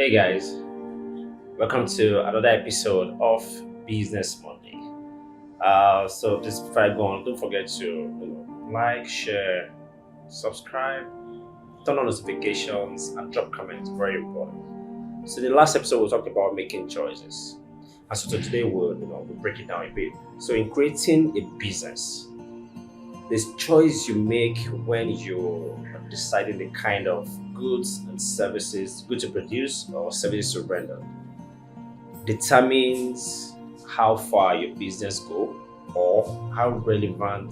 Hey guys, welcome to another episode of Business Monday. So just before I go on, don't forget to like, share, subscribe, turn on notifications, and drop comments. Very important. So the last episode we talked about making choices, and so today we'll break it down a bit. So in creating a business, this choice you make when you're deciding the kind of goods and services good to produce or services to render determines how far your business go or how relevant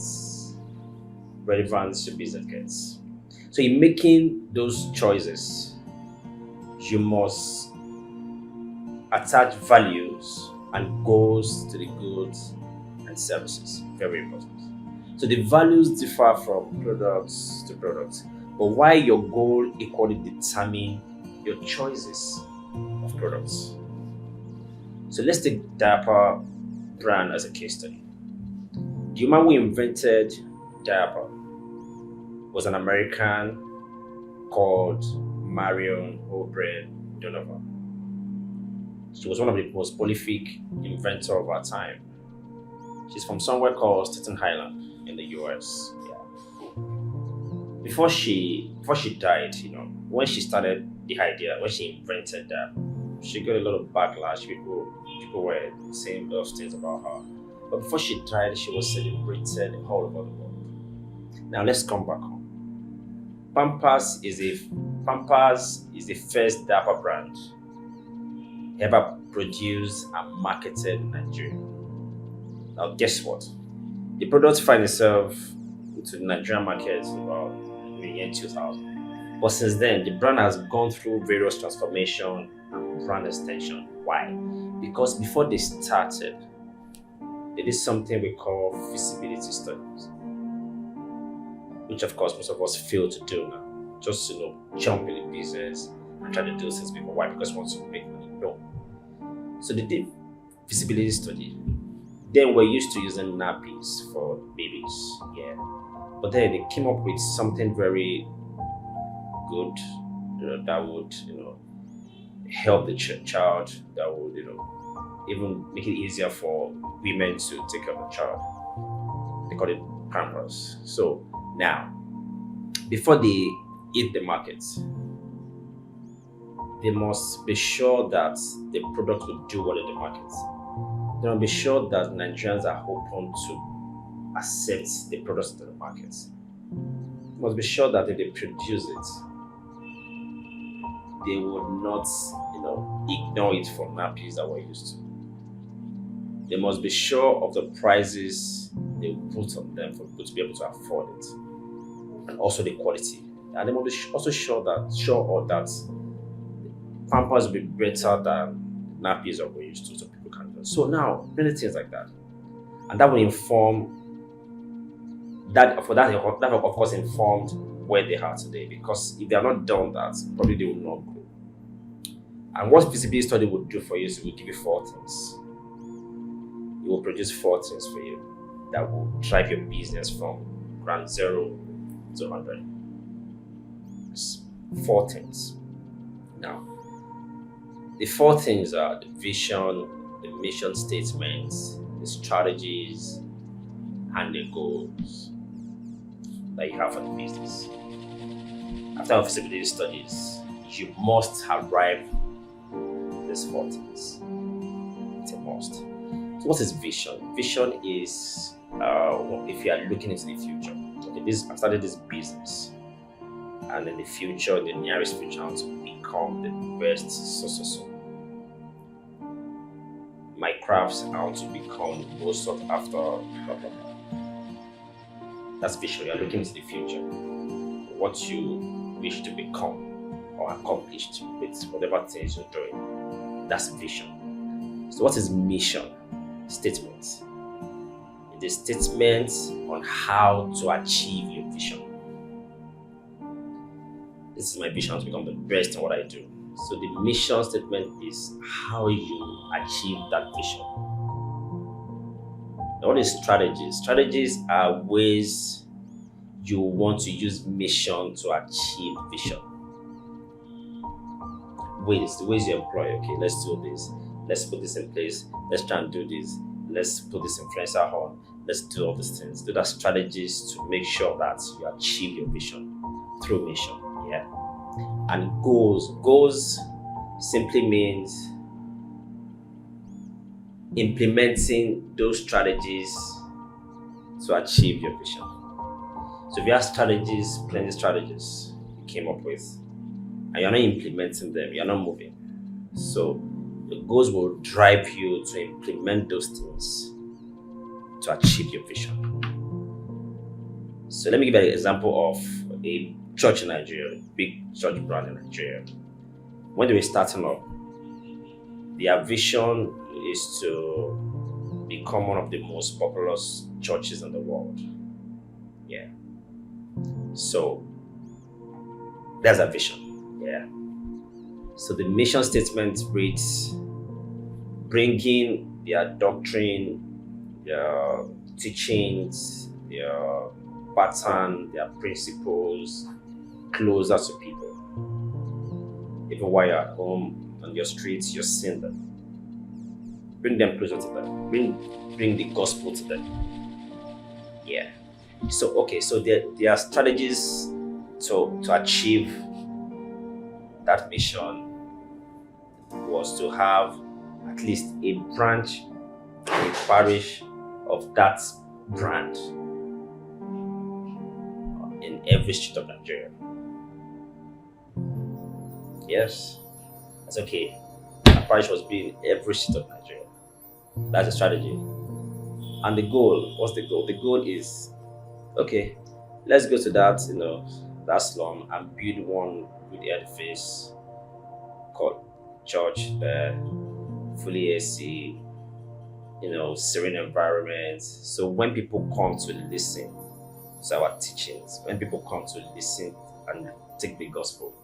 your business gets. So in making those choices, you must attach values and goals to the goods and services. Very important. So the values differ from products to products, but why your goal equally determine your choices of products. So let's take diaper brand as a case study. The human who invented diaper was an American called Marion O'Brien Donovan. She was one of the most prolific inventors of our time. She's from somewhere called Staten Island in the US. Yeah. Before she died, when she started the idea, when she invented that, she got a lot of backlash. People were saying those things about her. But before she died, she was celebrated all over the world. Now let's come back home. Pampers is the first diaper brand ever produced and marketed in Nigeria. Now guess what? The product find itself into the Nigerian market about the year 2000. But since then, the brand has gone through various transformation and brand extension. Why? Because before they started, they did something we call feasibility studies, which of course most of us fail to do now. Just jump in the business and try to do things before. Why? Because we want to make money. No. So they did feasibility study. Then we're used to using nappies for babies. Yeah. But then they came up with something very good, that would help the child, that would even make it easier for women to take care of the child. They call it Pampers. So now, before they hit the market, they must be sure that the product will do well in the market. They must be sure that Nigerians are open to accept the products into the market. They must be sure that if they produce it, they would not, ignore it for nappies that we're used to. They must be sure of the prices they will put on them for people to be able to afford it, and also the quality. And they must be also sure that Pampers will be better than nappies that we're used to, so people can do it. So now, many things like that, and that will inform that. For that of course informed where they are today. Because if they are not done that, probably they will not grow. And what feasibility study will do for you is it will give you four things. It will produce four things for you that will drive your business from ground zero to 100. It's four things. Now, the four things are the vision, the mission statements, the strategies, and the goals that you have for the business. After feasibility studies, you must arrive these four things. It's a must. So what is vision? Vision is if you are looking into the future. Okay, I've started this business, and in the future, the nearest future, I want to become the best so. My crafts, I want to become the most sought after. Blah, blah, blah. That's vision. You're looking into the future. What you wish to become or accomplish with whatever things you're doing. That's vision. So what is mission? Statement. It is statement on how to achieve your vision. This is my vision to become the best in what I do. So the mission statement is how you achieve that vision. Now, what is strategies? Strategies are ways you want to use mission to achieve vision. ways you employ. Okay, let's do this. Let's put this in place. Let's try and do this. Let's put this influencer on. Let's do all these things. Do that strategies to make sure that you achieve your vision through mission. Yeah. And goals simply means implementing those strategies to achieve your vision. So if you have strategies, plenty strategies you came up with, and you're not implementing them, you're not moving. So the goals will drive you to implement those things to achieve your vision. So let me give you an example of a church in Nigeria, a big church brand in Nigeria. When they were starting up, their vision is to become one of the most popular churches in the world. Yeah. So that's a vision. Yeah. So the mission statement reads, bringing their doctrine, their teachings, their pattern, their principles closer to people. Even while you're at home, on your streets, you're seeing them. Bring them closer to them. Bring the gospel to them. Yeah. So there are strategies to achieve that mission was to have at least a branch, a parish of that brand in every street of Nigeria. Yes, that's okay. A parish was being in every street of Nigeria. That's a strategy. And the goal, what's the goal? The goal is, okay, let's go to that slum and build one good edifice called church there, fully AC, serene environment. So when people come to listen to our teachings, when people come to listen and take the gospel,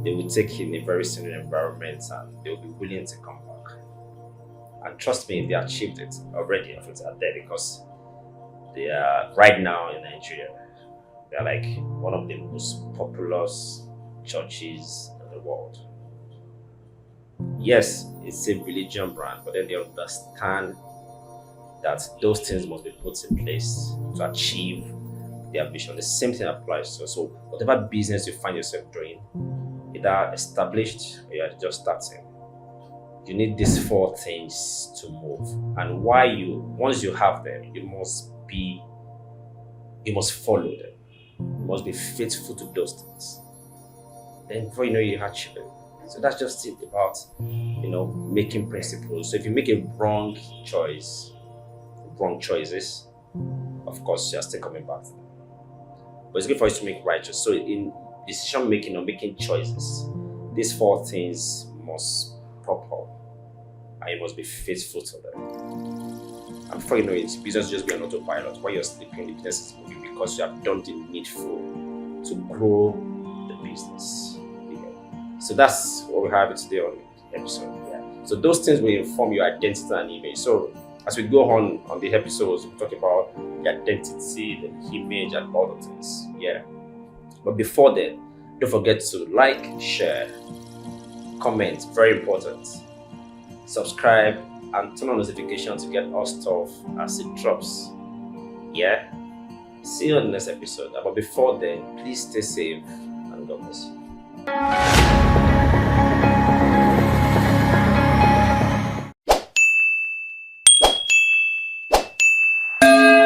they will take in a very serene environment and they will be willing to come back. And trust me, they achieved it already. Of it are there because they are right now in Nigeria. They are like one of the most popular churches in the world. Yes, it's a religion brand, but then they understand that those things must be put in place to achieve their vision. The same thing applies to us. So whatever business you find yourself doing, either established or you're just starting, you need these 4 things to move. And once you have them, you must follow them. You must be faithful to those things. Then before you know you achieve it. So that's just it about making principles. So if you make a wrong choices, of course you're still coming back. But it's good for you to make righteous. So in decision making or making choices, these 4 things must pop up. And you must be faithful to them. And before you know it, business just be an autopilot. While you're sleeping, the business is moving because you have done the needful to grow the business. So that's what we have today on the episode. Yeah. So those things will inform your identity and image. So as we go on the episodes, we talk about the identity, the image, and all the things. Yeah. But before then, don't forget to like, share, comment. Very important. Subscribe and turn on notifications to get all stuff as it drops. Yeah. See you on the next episode. But before then, please stay safe and God bless you.